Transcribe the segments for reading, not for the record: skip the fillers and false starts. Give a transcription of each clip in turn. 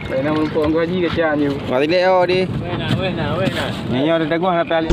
Vậy nào mình còn có gì cái cha nhiều. Vào đi leo đi. Weh nah. Nyanyi ada gua HP ali.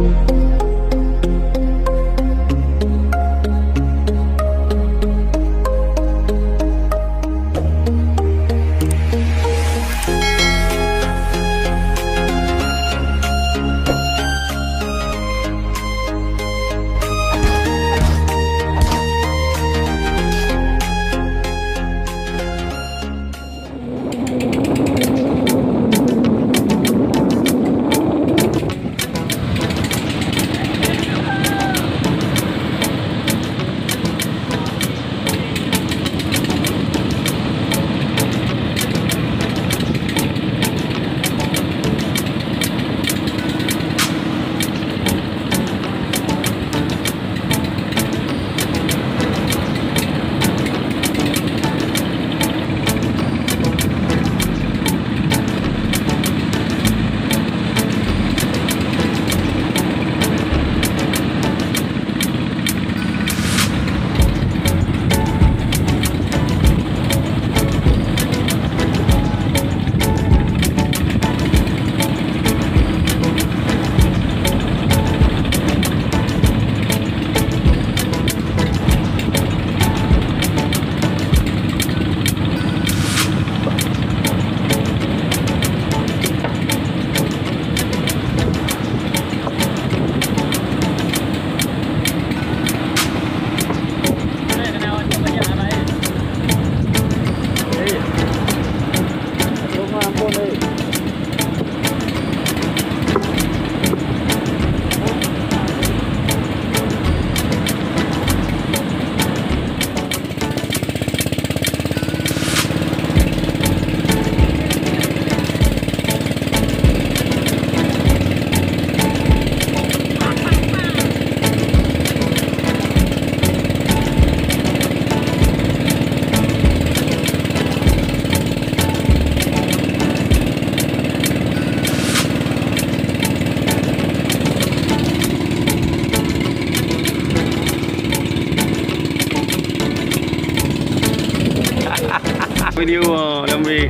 Video Lambi.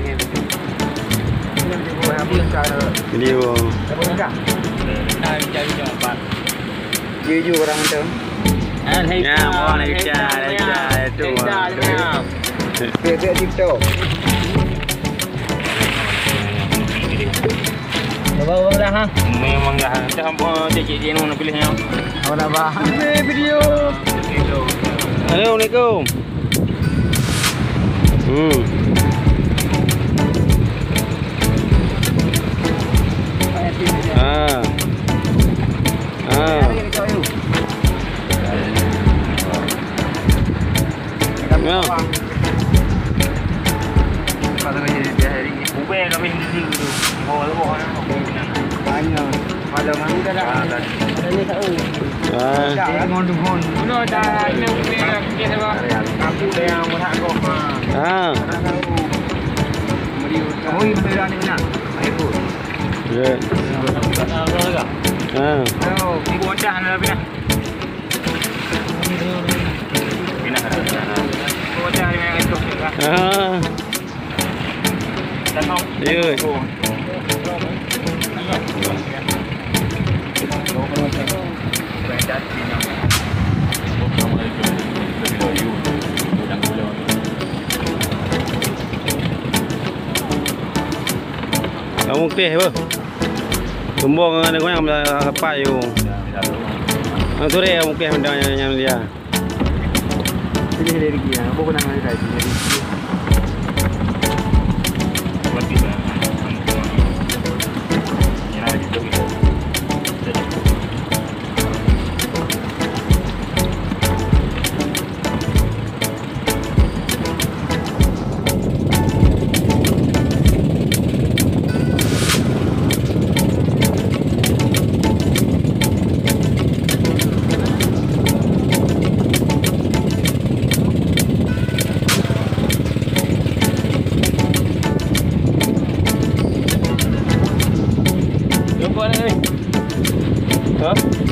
Video. Video orang macam. Ya, mau naik itu. Video TikTok. Bawa dah ha. Memang dah. Dah hampa cek dia nak pilihnya. Awak bah. Video. Assalamualaikum. Kamu teh apa? Tumbang ada kau yang apa you? Tu dia mungkin yang dia. Ini dari dia. Apa pun nama dia ini.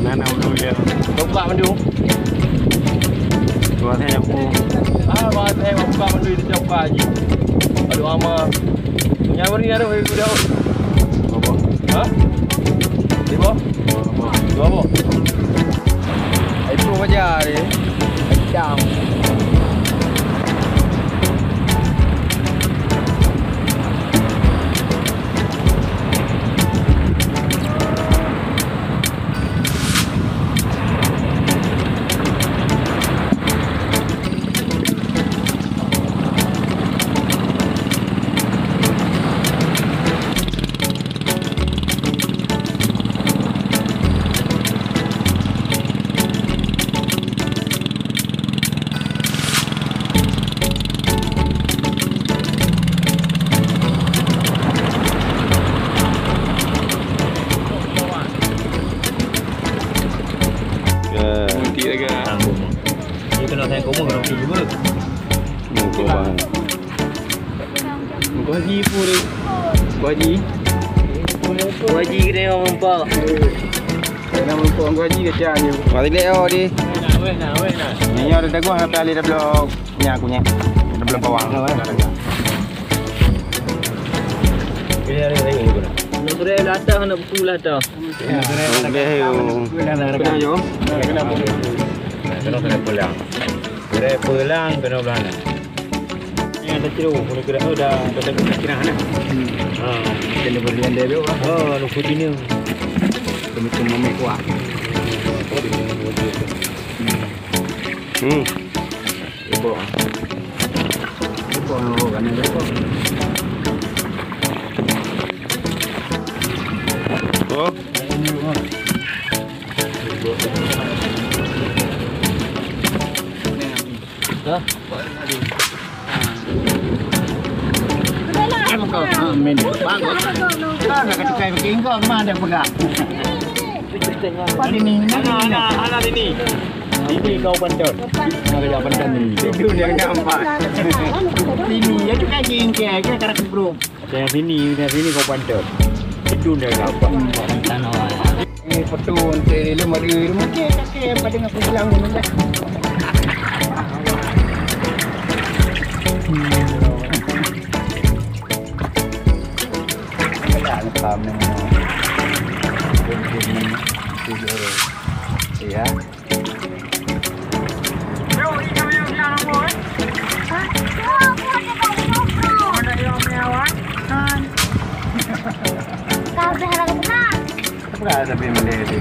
Mana dulu dia? Buka mandu. Buat saya aku. Buat saya buka mandu di jauh aja. Aduh ama. Nyawa ni ada aku dah. Apa? Ha? Ibu? Dua apa? Itu aja ni. Jam. Dia kena saya koma kena pergi juga. Muka bang. Muka haji pun ni. Muka haji. Muka haji kena orang mampak. Kena mampak muka haji kecil ni. Mari lihat oh di. Nak. Ni ada daguah tapi ali dah belum ni aku nya. Dah belum bawang. Ini ada lagi juga. Nak sudah latah nak pulang dah. Boleh yo. Kena jom. Kena pulang. Kena pulang kena belana. Ni ada ceruk, kena dah kena nah. Ha, Kena berlian dia tu. oh, lu kudini. Macam mami kuat. Ibu. Ibu kan ada ibu. Oh. Dah. Amin. Bagus. Nak ketukai begini kau mana pegang. Padi ni. Anak ini. Ini kau bantu. Nak kerja pendan ni. Tidur dia nampak. Sini ya tu kan jengkel ke karak bro. Yang sini kau bantu. Itu dia apa? Tanah. Ni foto nanti lemah dia mungkin kakek pada dengan pulang ni dah. Lepas ni. Ya. Apa ada tapi boleh ni.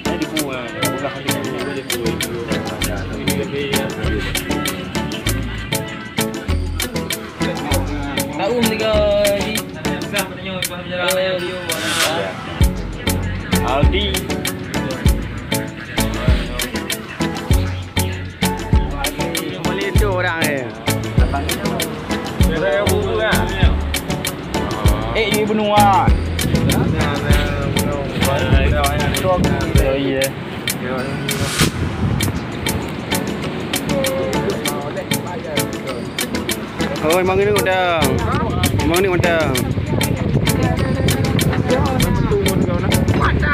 Jadi buah boleh tahu tiga di Aldi. Boleh tu orang ni. Saya buka. Ini benua. Iya. Oh, memang ini udah. Memang ini udah. Mana?